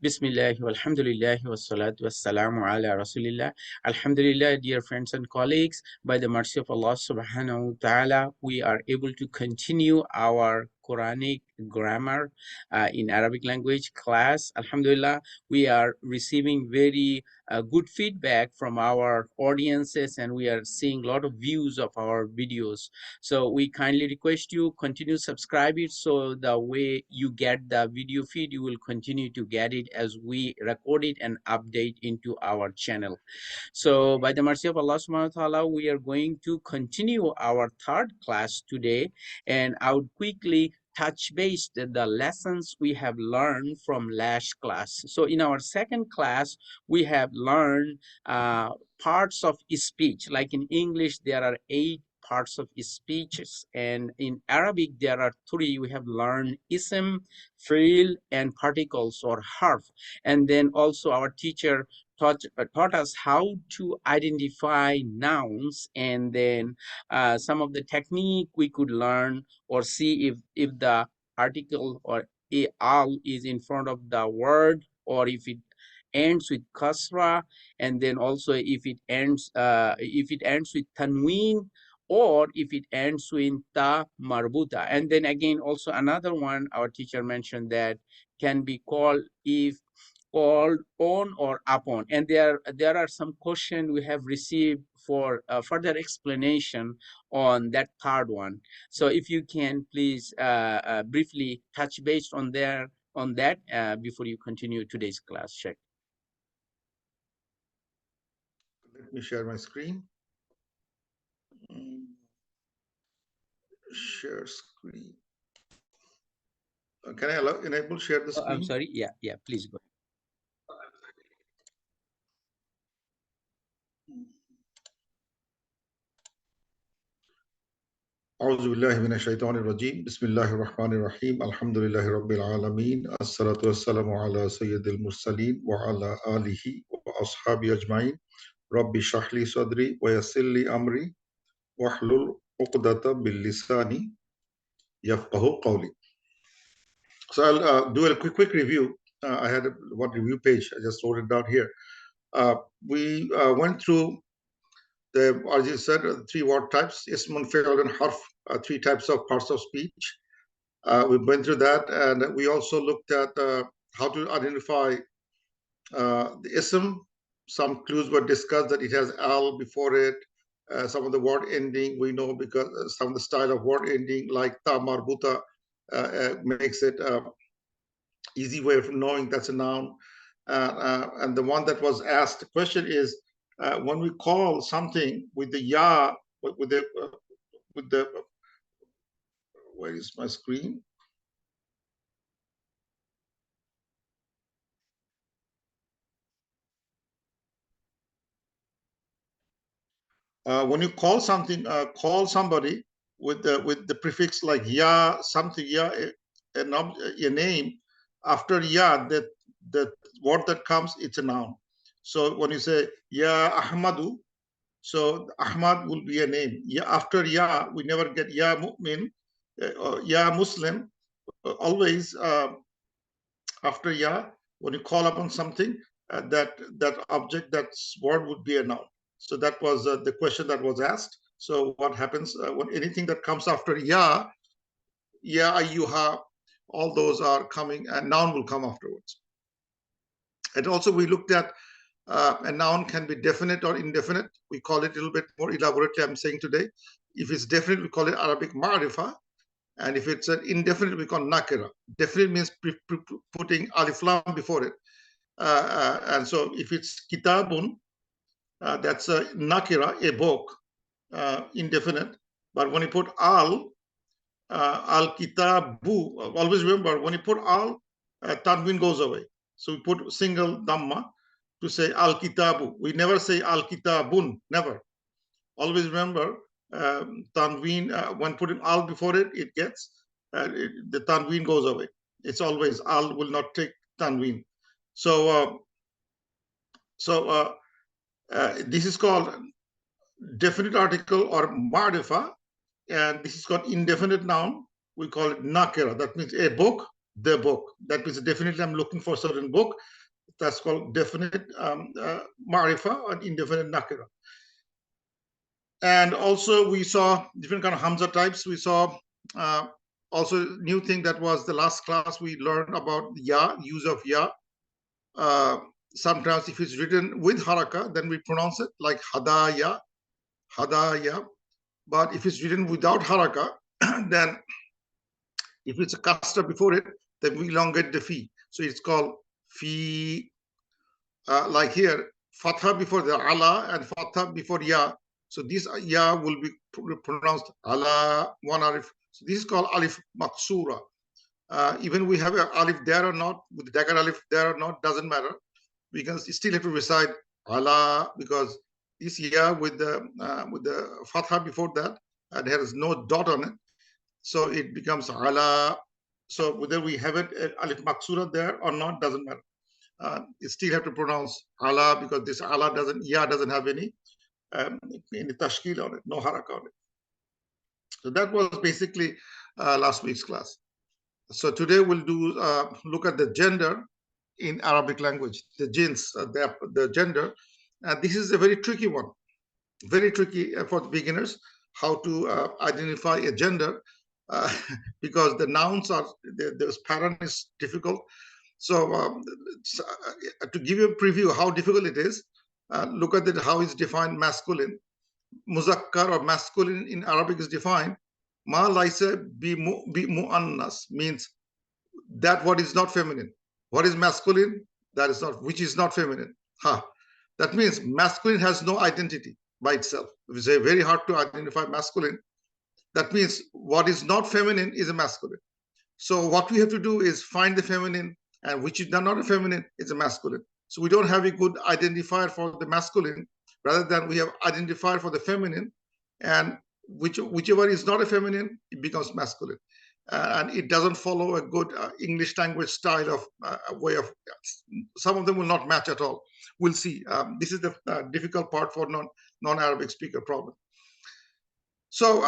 Bismillah, walhamdulillah, wassalatu wassalamu ala rasulillah. Alhamdulillah, dear friends and colleagues, by the mercy of Allah subhanahu wa ta'ala, we are able to continue our Quranic grammar in Arabic language class. Alhamdulillah, we are receiving very good feedback from our audiences, and we are seeing a lot of views of our videos. So we kindly request you continue subscribe it, so the way you get the video feed, you will continue to get it as we record it and update into our channel. So by the mercy of Allah subhanahu wa ta'ala, we are going to continue our third class today, and I would quickly touch base the lessons we have learned from last class. So in our second class, we have learned parts of speech. Like in English, there are 8 parts of speeches, and in Arabic there are 3. We have learned ism, fi'l, and particles or harf. And then also our teacher taught us how to identify nouns, and then some of the technique we could learn or see if the article or al is in front of the word, or if it ends with kasra, and then also if it ends with tanween, or if it ends with ta marbuta. And then again, also another one our teacher mentioned that can be called if called on or upon. And there are some questions we have received for further explanation on that third one. So if you can please briefly touch base on that before you continue today's class. Check. Let me share my screen. Share screen. Can I enable share the screen? I'm sorry. Yeah, please go. أعوذ بالله من الشيطان الرجيم بسم الله الرحمن الرحيم الحمد لله رب العالمين الصلاة والسلام على سيد المرسلين وعلى آله وأصحابه أجمعين ربي اشرح لي صدري ويسر لي أمري واحلل عقدة باللسان يفقهوا قولي. So I'll do a quick review. I had one review page. I just wrote it down here. We went through as you said, 3 word types: ismun, fi'l, and harf. 3 types of parts of speech. We went through that, and we also looked at how to identify the ism. Some clues were discussed that it has al before it. Some of the word ending we know because some of the style of word ending, like ta marbuta, makes it easy way of knowing that's a noun. And the one that was asked, the question is, when we call something with the ya, with the where is my screen? When you call something, call somebody with the prefix like ya something, ya a name, after ya, that word that comes, it's a noun. So when you say ya Ahmadu, so Ahmad will be a name. Ya, after ya, we never get ya mu'min, ya Muslim. Always after ya, when you call upon something, that object, that word would be a noun. So that was the question that was asked. So what happens when anything that comes after ya, ayyuha, all those are coming, and noun will come afterwards. And also we looked at a noun can be definite or indefinite. We call it a little bit more elaborately, I'm saying today. If it's definite, we call it Arabic ma'rifa. And if it's an indefinite, we call nakira. Definite means putting alif lam before it. And so if it's kitabun, that's a nakira, a book, indefinite. But when you put al kitabu, always remember, when you put al, tanwin goes away. So we put single dhamma to say al kitabu. We never say al kitabun, never. Always remember, tanween, when putting al before it, it gets, the tanween goes away. It's always, al will not take tanween. So, this is called definite article or ma'rifa, and this is called indefinite noun. We call it nakira. That means a book the book. That means definitely I'm looking for a certain book. That's called definite ma'rifa or indefinite nakira. And also we saw different kind of Hamza types. We saw also new thing that was the last class we learned about ya, use of ya. Sometimes if it's written with haraka, then we pronounce it like hadaya, hadaya. But if it's written without haraka, then if it's a kasra before it, then we elongate the fi. So it's called fi. Like here, fatha before the ala and fatha before ya. So this ya will be pronounced ala one alif. So this is called alif maksura. Even we have an alif there or not, with the dagger alif there or not, doesn't matter. We can still have to recite ala because this ya with the fatha before that, and there is no dot on it, so it becomes ala. So whether we have it alif maksura there or not doesn't matter. You still have to pronounce Allah because this Allah doesn't have any tashkil on it, no haraka on it. So that was basically last week's class. So today we'll do look at the gender in Arabic language, the jins, the gender. And this is a very tricky one, very tricky for the beginners, how to identify a gender because the nouns are, the pattern is difficult. So to give you a preview how difficult it is, look at how it's defined masculine. Muzakkar or masculine in Arabic is defined. Ma laisa bi muannas means that what is not feminine. What is masculine? That is not, which is not feminine. That means masculine has no identity by itself. It's very hard to identify masculine. That means what is not feminine is a masculine. So what we have to do is find the feminine, and which is not a feminine, it's a masculine. So we don't have a good identifier for the masculine, rather than we have identifier for the feminine, and whichever is not a feminine, it becomes masculine. And it doesn't follow a good English language style of way of, some of them will not match at all. We'll see. This is the difficult part for non-Arabic speaker problem. So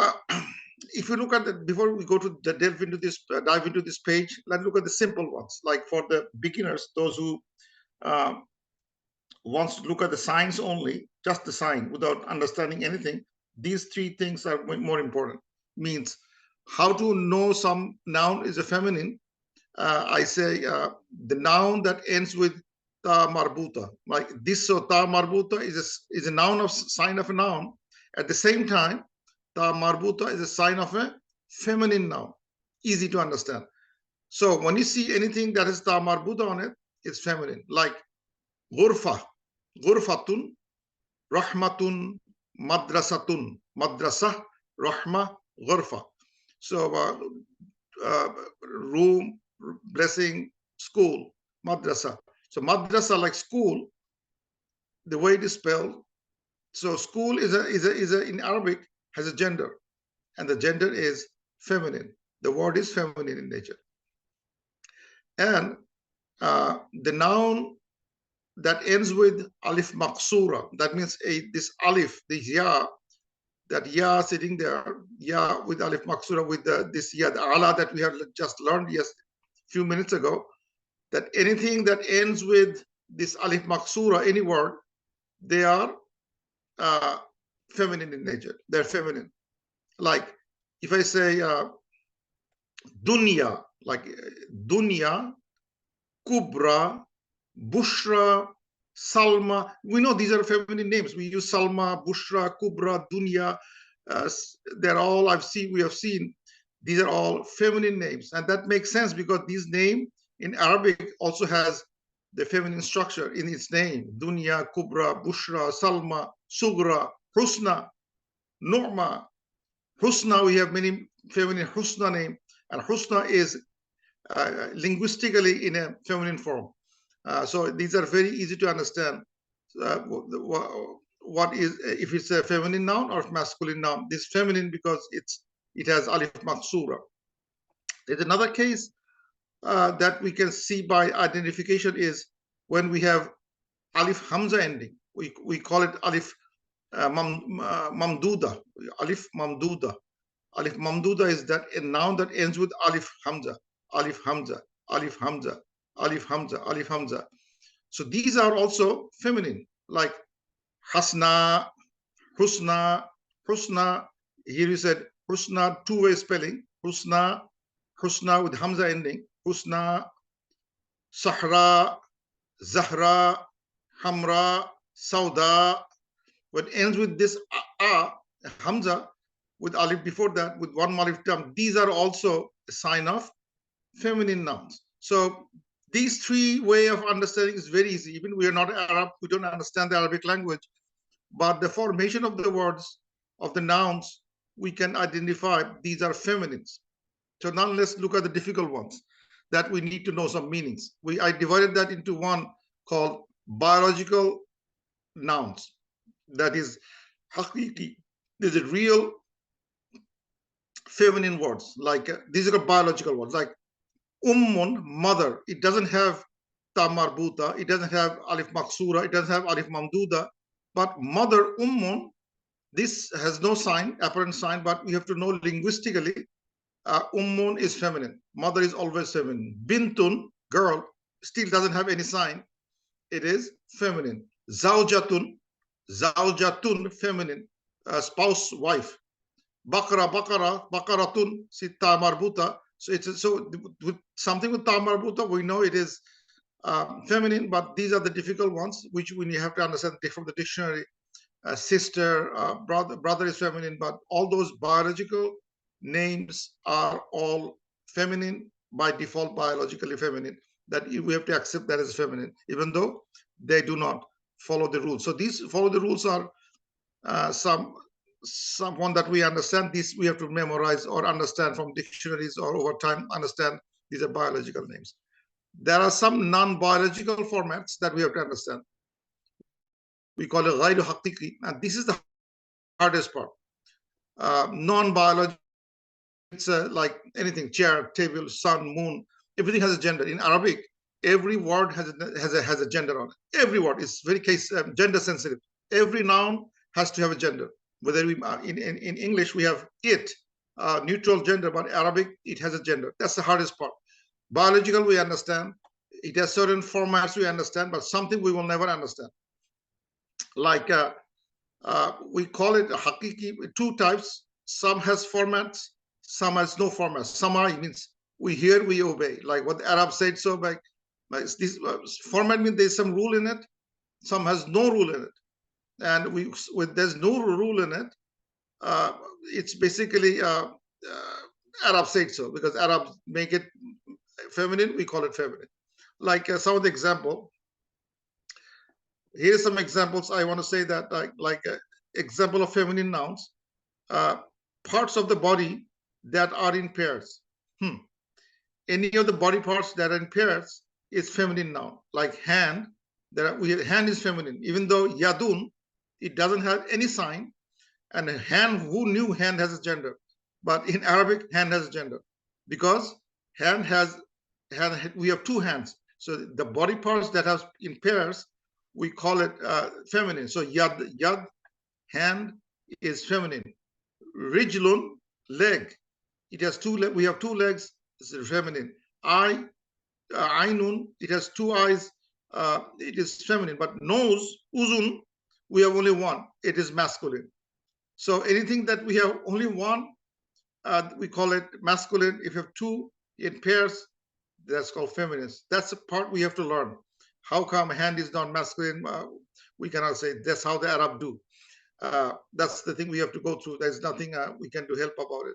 if you look at the, before we go to dive into this page, let's look at the simple ones. Like for the beginners, those who wants to look at the signs only, just the sign without understanding anything, these three things are more important. Means how to know some noun is a feminine. I say the noun that ends with ta marbuta, like this. So ta marbuta is a noun of sign of a noun. At the same time, ta marbuta is a sign of a feminine noun. Easy to understand. So when you see anything that has ta marbuta on it, it's feminine. Like ghurfa, ghurfatun, rahmatun, madrasatun, madrasah, rahma, ghurfa. So room, blessing, school, madrasa. So madrasa, like school, the way it is spelled. So school is a in Arabic has a gender, and the gender is feminine. The word is feminine in nature. And the noun that ends with alif maksura, that means this alif, this ya, that ya sitting there, ya with alif maksura, with this ya, the ala that we have just learned a few minutes ago, that anything that ends with this alif maksura, any word, they are feminine in nature. They're feminine. Like if I say dunya, like dunya, kubra, bushra, salma, we know these are feminine names. We use salma, bushra, kubra, dunya. They're all we have seen. These are all feminine names, and that makes sense because this name in Arabic also has the feminine structure in its name. Dunya, kubra, bushra, salma, sugra, husna, nu'ma. Husna, we have many feminine husna name, and husna is linguistically in a feminine form. So these are very easy to understand. What is, if it's a feminine noun or masculine noun? This feminine because it has alif maksura. There's another case that we can see by identification is when we have alif hamza ending. We call it alif mamduda. Alif mamduda. Alif mamduda is that a noun that ends with alif hamza. Alif hamza. Alif Hamza, Alif Hamza, Alif Hamza. So these are also feminine, like Hasna, Husna, Husna. Here you said Husna, two-way spelling. Husna, Husna with Hamza ending. Husna, Sahra, Zahra, Hamra, Sauda. What ends with this Hamza with alif before that, with one alif term. These are also a sign of feminine nouns. So these three way of understanding is very easy. Even we are not Arab, we don't understand the Arabic language, but the formation of the words, of the nouns, we can identify these are feminines. So now let's look at the difficult ones that we need to know some meanings. I divided that into one called biological nouns. That is haqiqi. These are real feminine words. Like these are biological words, like ummun, mother. It doesn't have ta marbuta. It doesn't have alif maksura. It doesn't have alif mamduda. But mother, ummun, this has no sign, apparent sign, but we have to know linguistically, ummun is feminine. Mother is always feminine. Bintun, girl, still doesn't have any sign. It is feminine. Zawjatun, zawjatun, feminine. Spouse, wife. Bakara, bakara, bakaratun, sita marbuta. So it's so with something with ta marbuta, we know it is feminine, but these are the difficult ones which we have to understand from the dictionary. Sister, brother is feminine, but all those biological names are all feminine by default, biologically feminine. That we have to accept that as feminine, even though they do not follow the rules. So these follow the rules are someone that we understand. These we have to memorize or understand from dictionaries or over time understand these are biological names. There are some non-biological formats that we have to understand. We call it ghayru haqiqi, and this is the hardest part. Non-biological, it's like anything, chair, table, sun, moon, everything has a gender. In Arabic, every word has a gender on it. Every word is very case gender sensitive. Every noun has to have a gender. Whether we in English we have it, neutral gender, but Arabic it has a gender. That's the hardest part. Biological we understand. It has certain formats we understand, but something we will never understand. Like we call it hakiki, two types. Some has formats, some has no formats. Sama means we hear, we obey. Like what the Arab said, so like this format means there's some rule in it. Some has no rule in it, and there's no rule in it. It's basically Arab said so because Arabs make it feminine. We call it feminine. Like some of the example. Here's some examples. I want to say that like example of feminine nouns, parts of the body that are in pairs. Any of the body parts that are in pairs is feminine noun. Like hand, hand is feminine, even though yadun, it doesn't have any sign. And hand, who knew hand has a gender? But in Arabic, hand has a gender because hand we have two hands. So the body parts that have in pairs, we call it feminine. So yad, hand is feminine. Rijlun, leg. It has two legs. We have two legs. It's feminine. Ainun, it has two eyes. It is feminine. But nose, uzun, we have only one. It is masculine. So anything that we have only one, we call it masculine. If you have two in pairs, that's called feminine. That's the part we have to learn. How come hand is not masculine? We cannot say that's how the Arab do. That's the thing we have to go through. There's nothing we can do about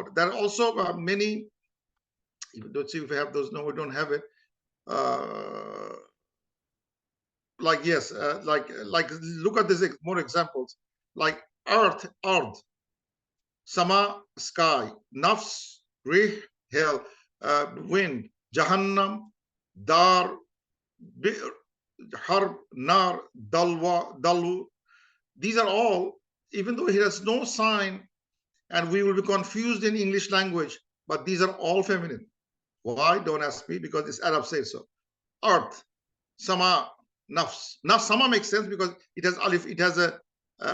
it. There are also many. Let's see if we have those. No, we don't have it. Like yes, like look at this more examples. Like earth, sama, sky, nafs, rih, hell, wind, jahannam, dar, harb, nar, dalu. These are all, even though it has no sign, and we will be confused in English language, but these are all feminine. Why? Don't ask me, because it's Arab says so. Earth, sama, nafs. Nafs, sama makes sense because it has alif, it has a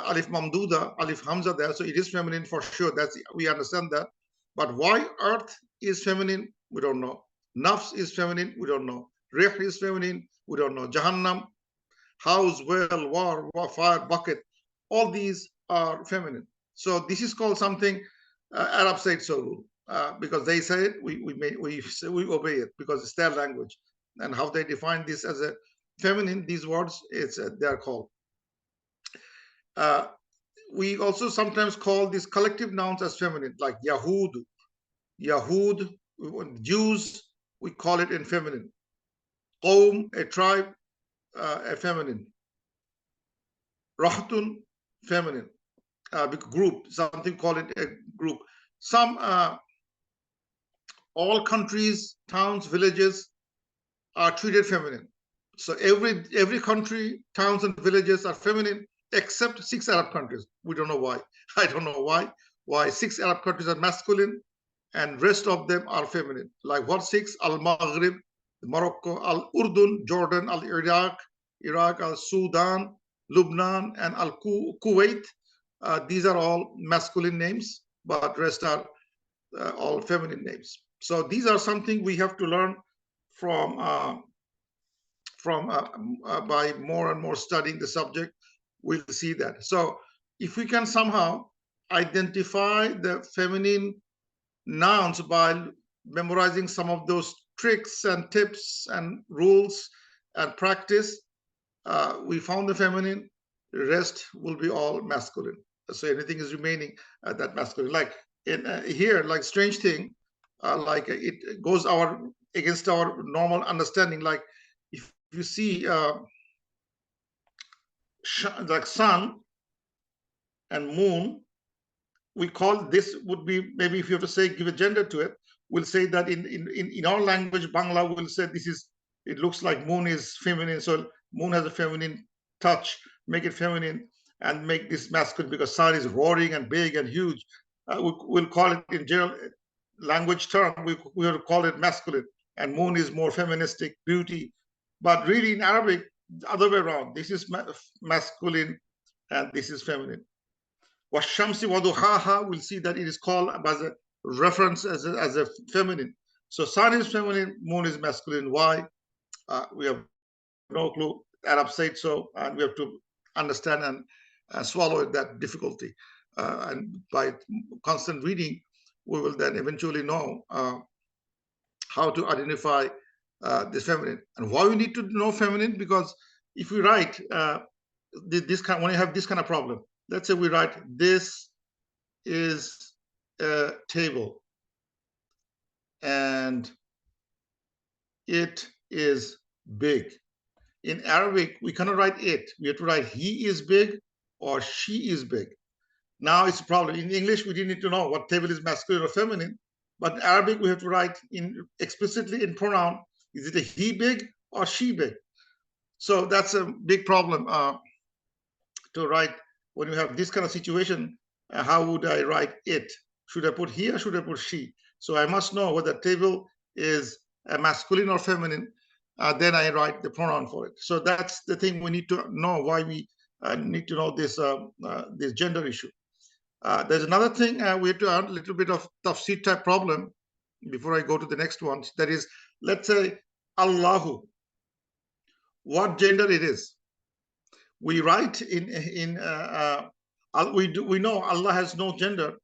alif mamduda, alif hamza there, so it is feminine for sure. We understand that. But why earth is feminine, we don't know. Nafs is feminine, we don't know. Rih is feminine, we don't know. Jahannam, house, well, war, fire, bucket, all these are feminine. So this is called something Arab said so rule. Because they say it, we obey it because it's their language, and how they define this as a feminine. These words, it's they are called. We also sometimes call these collective nouns as feminine, like Yahud, Yahud, Jews. We call it in feminine. Qawm, a tribe, a feminine. Rahtun, feminine. Group, something call it a group. Some all countries, towns, villages are treated feminine. So every country, towns and villages are feminine except 6 Arab countries. We don't know why. I don't know why. Why 6 Arab countries are masculine and rest of them are feminine. Like what 6? Al-Maghrib, Morocco, Al-Urdun, Jordan, Al-Iraq, Iraq, Al-Sudan, Lebanon, and Al-Kuwait. These are all masculine names, but rest are all feminine names. So these are something we have to learn from by more and more studying the subject. We'll see that. So if we can somehow identify the feminine nouns by memorizing some of those tricks and tips and rules and practice, we found the feminine. The rest will be all masculine. So anything is remaining that masculine. Like in here, like strange thing, like it goes against our normal understanding. Like if you see like sun and moon, we call this would be, maybe if you have to say, give a gender to it, we'll say that in our language, Bangla, we'll say this is, it looks like moon is feminine. So moon has a feminine touch, make it feminine, and make this masculine because sun is roaring and big and huge. We'll call it in general language term, we will call it masculine, and moon is more feministic, beauty. But really in Arabic, the other way around, this is masculine and this is feminine. Washamsi waduhaha, we'll see that it is called as a reference as a feminine. So sun is feminine, moon is masculine. Why? We have no clue. Arab said so, and we have to understand and swallow that difficulty. And by constant reading, we will then eventually know how to identify this feminine. And why we need to know feminine? Because if we write this kind, when you have this kind of problem, let's say we write, this is a table and it is big. In Arabic, we cannot write it. We have to write he is big or she is big. Now it's a problem. In English, we didn't need to know what table is masculine or feminine. But in Arabic, we have to write explicitly in pronoun, is it a he big or she big? So that's a big problem to write when you have this kind of situation. How would I write it? Should I put he or should I put she? So I must know whether table is a masculine or feminine. Then I write the pronoun for it. So that's the thing we need to know, why we need to know this gender issue. There's another thing we have to add a little bit of tafsir type problem before I go to the next one. That is, let's say Allahu, what gender it is. We write we know Allah has no gender.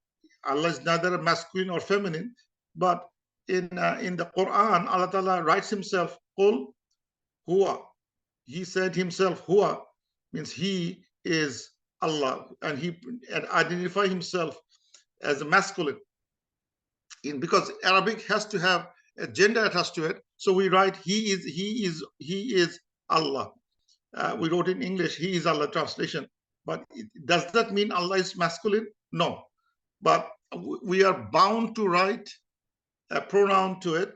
Allah is neither masculine or feminine. But in the Quran, Allah Ta'ala writes himself, Qul huwa. He said himself, huwa means he is Allah, and he identify himself as a masculine. Because Arabic has to have a gender attached to it, so we write he is Allah. We wrote in English, he is Allah translation. But does that mean Allah is masculine? No. But we are bound to write a pronoun to it,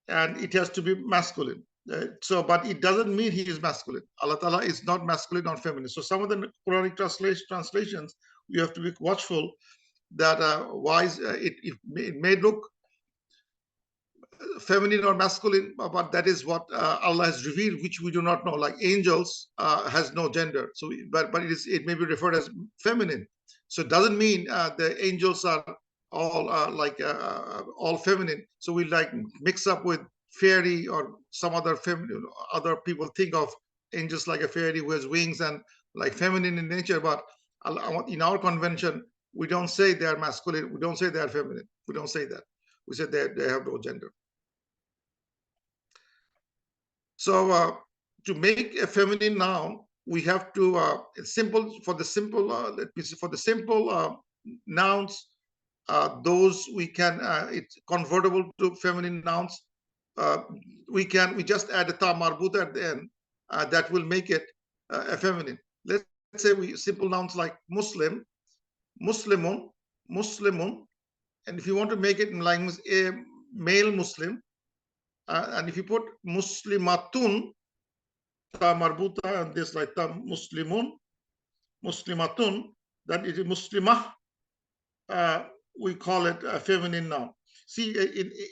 and it has to be masculine. But it doesn't mean he is masculine. Allah Ta'ala is not masculine or feminine. So some of the Quranic translations, you have to be watchful that it may look feminine or masculine, but that is what Allah has revealed, which we do not know. Like angels has no gender, so but it may be referred as feminine. So it doesn't mean the angels are all all feminine. So we like mix up with fairy or some other feminine, other people think of angels like a fairy who has wings and like feminine in nature, but in our convention, we don't say they are masculine, we don't say they are feminine, we don't say that. We say they have no gender. So to make a feminine noun, we have to it's simple for the simple. Let me see, for the simple nouns, those we can it's convertible to feminine nouns. We just add a ta marbuta at the end. That will make it a feminine. Let's say we simple nouns like Muslim, Muslimun, Muslimun, and if you want to make it in language a male Muslim, and if you put Muslimatun, ta marbuta, and this like ta Muslimun, Muslimatun, then it is Muslimah. We call it a feminine noun. See,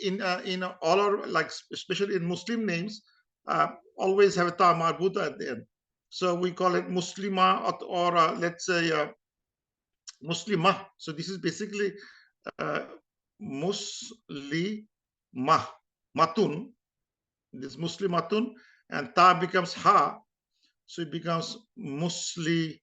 in all our, like especially in Muslim names, always have a ta marbuta at the end. So we call it Muslima, or let's say Muslimah. So this is basically Muslimah, matun. This Muslimatun, and ta becomes ha, so it becomes Muslimah.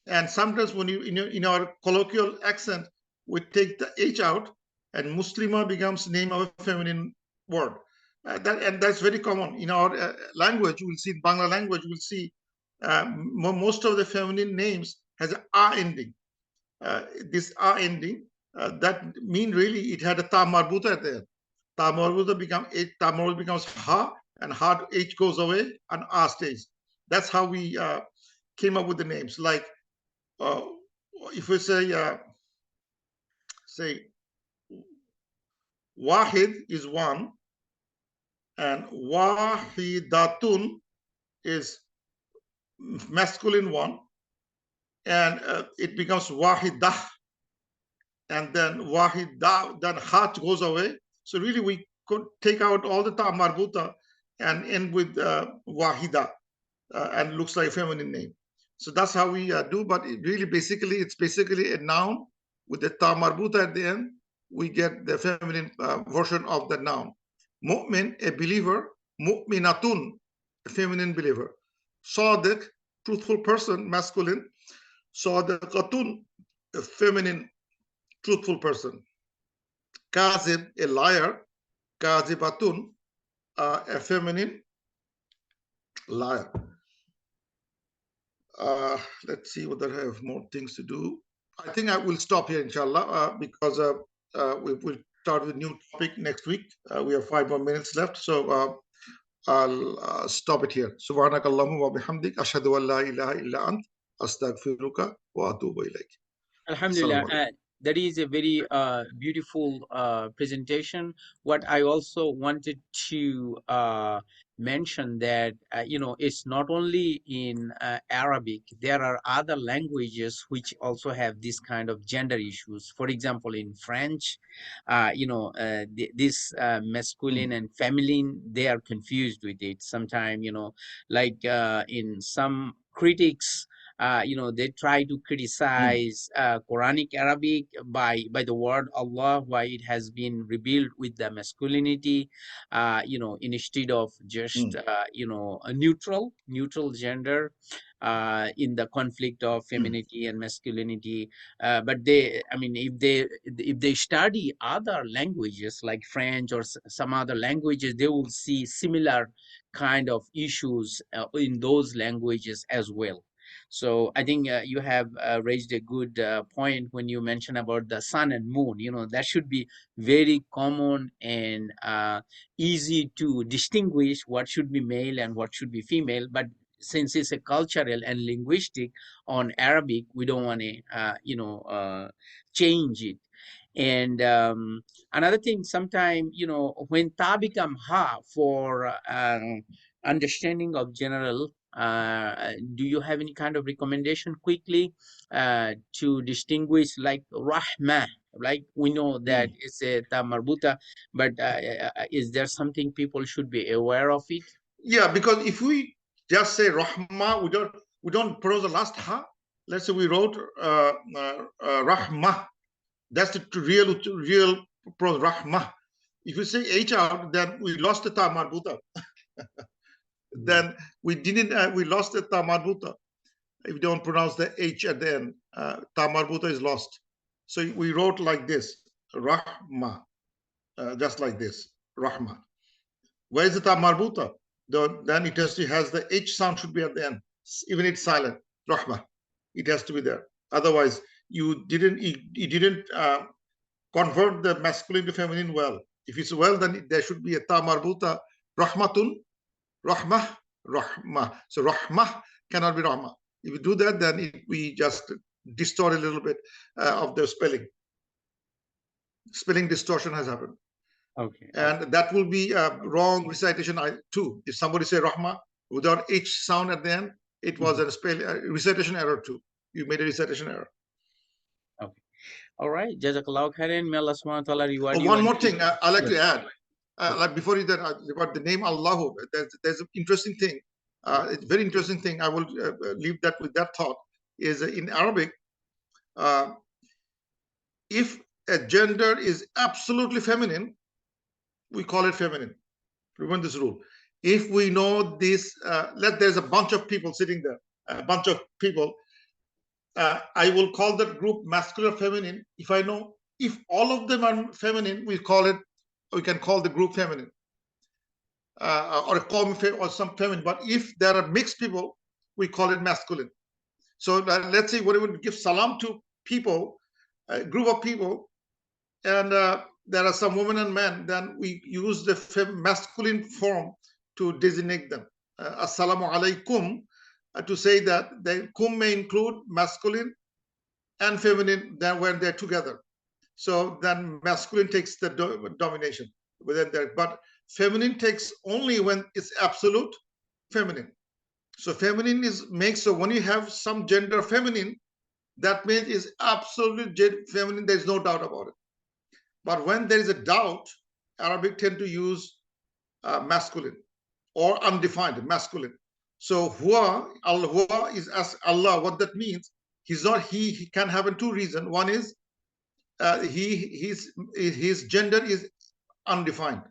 And sometimes when you in our colloquial accent, we take the H out, and Muslima becomes name of a feminine word. That's very common in our language. You will see in Bangla language, you will see most of the feminine names has an a ending. This a ending, that mean really it had a ta marbuta there. Ta marbuta becomes ha, and ha to H goes away and a stays. That's how we came up with the names. Like if we say wahid is one, and wahidatun is masculine one, and it becomes wahidah, and then wahidah, then hat goes away. So really we could take out all the ta marbuta and end with wahida, and looks like a feminine name. So that's how we do, but it's basically a noun with the ta marbuta at the end. We get the feminine version of the noun. Mu'min, a believer. Mu'minatun, a feminine believer. Sadiq, truthful person, masculine. Sadiqatun, a feminine, truthful person. Kazib, a liar. Kazibatun, a feminine liar. Let's see whether I have more things to do. I think I will stop here, inshallah, because we will start with a new topic next week. We have 5 more minutes left, so I'll stop it here. Subhanak Allahumma wa bihamdik, ashhadu an la ilaha illa ant, astaghfiruka wa atubu ilayk. Alhamdulillah, that is a very beautiful presentation. What I also wanted to mention that it's not only in Arabic. There are other languages which also have this kind of gender issues. For example, in French, this masculine and feminine, they are confused with it. Sometimes, like in some critics, they try to criticize Quranic Arabic by the word Allah, why it has been revealed with the masculinity, instead of just a neutral gender in the conflict of femininity and masculinity. But if they study other languages like French or some other languages, they will see similar kind of issues in those languages as well. So I think you have raised a good point when you mention about the sun and moon. That should be very common and easy to distinguish what should be male and what should be female. But since it's a cultural and linguistic on Arabic, we don't want to, change it. And another thing, sometime, when ta become ha for understanding of general, do you have any kind of recommendation quickly to distinguish like rahma? Like we know that it's a ta marbuta, but is there something people should be aware of it? Yeah, because if we just say rahma, we don't pronounce the last ha. Let's say we wrote rahma. That's the real pronounce rahma. If you say H out, then we lost the ta marbuta. Then we didn't. We lost the ta marbuta. If you don't pronounce the H at the end, ta marbuta is lost. So we wrote like this, rahma, just like this, rahma. Where is the ta marbuta? Then it has the H sound should be at the end, even it's silent, rahma. It has to be there. Otherwise, you didn't convert the masculine to feminine well. If it's well, then there should be a ta marbuta, rahmatun, rahmah, rahmah. So rahmah cannot be rahmah. If you do that, then we just distort a little bit of the spelling. Spelling distortion has happened. Okay. And that will be a wrong recitation too. If somebody say rahmah without H sound at the end, it was a recitation error too. You made a recitation error. Okay. All right. Jazakallah khairan. May Allah subhanahu wa ta'ala reward you. One more thing I like to add. Like before you that about the name Allahu, there's an interesting thing. It's a very interesting thing. I will leave that with that thought. Is in Arabic, if a gender is absolutely feminine, we call it feminine. Remember this rule. If we know this, there's a bunch of people sitting there, a bunch of people. I will call that group masculine or feminine. If I know if all of them are feminine, we can call the group feminine. Or some feminine. But if there are mixed people, we call it masculine. So let's say when we give salam to people, a group of people, and there are some women and men, then we use the masculine form to designate them. Assalamu alaikum, to say that the kum may include masculine and feminine then when they're together. So then masculine takes the domination within there. But feminine takes only when it's absolute feminine. So feminine so when you have some gender feminine, that means it's absolutely feminine. There's no doubt about it. But when there is a doubt, Arabic tend to use masculine or undefined masculine. So huwa is as Allah. What that means? He's not he. He can have in two reasons. One is his gender is undefined.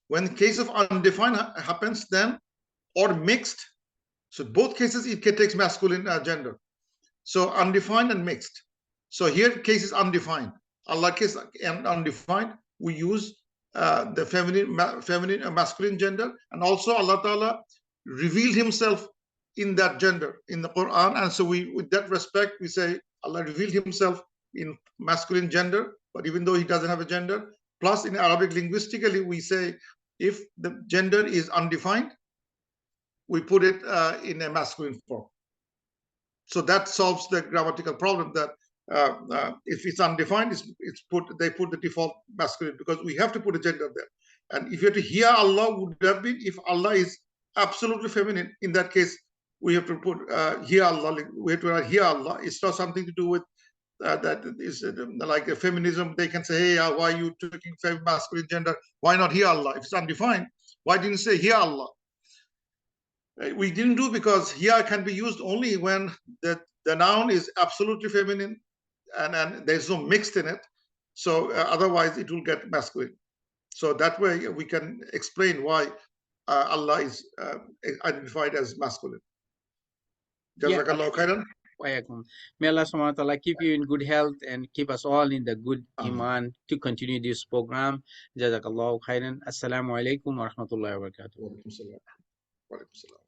When the case of undefined happens, then or mixed. So both cases it takes masculine gender. So undefined and mixed. So here case is undefined. Allah case and undefined. We use the feminine masculine gender, and also Allah Ta'ala revealed Himself in that gender in the Quran, and so with that respect, we say Allah revealed Himself in masculine gender, but even though He doesn't have a gender. Plus, in Arabic linguistically, we say if the gender is undefined, we put it in a masculine form. So that solves the grammatical problem that if it's undefined, they put the default masculine because we have to put a gender there. And if you have to hear Allah, would have been if Allah is absolutely feminine. In that case, we have to put hear Allah. We have to write hear Allah. It's not something to do with that is like a feminism. They can say, hey, why are you taking masculine gender? Why not hear Allah? If it's undefined, why didn't you say hear Allah? We didn't do because here can be used only when the noun is absolutely feminine and there's no mixed in it. So otherwise it will get masculine. So that way we can explain why Allah is identified as masculine. Jazakallah khairan. May Allah subhanahu wa ta'ala keep you in good health and keep us all in the good iman to continue this program. Jazakallah khairan. Assalamu alaikum wa rahmatullahi wa barakatuh. Wa alaikum salam.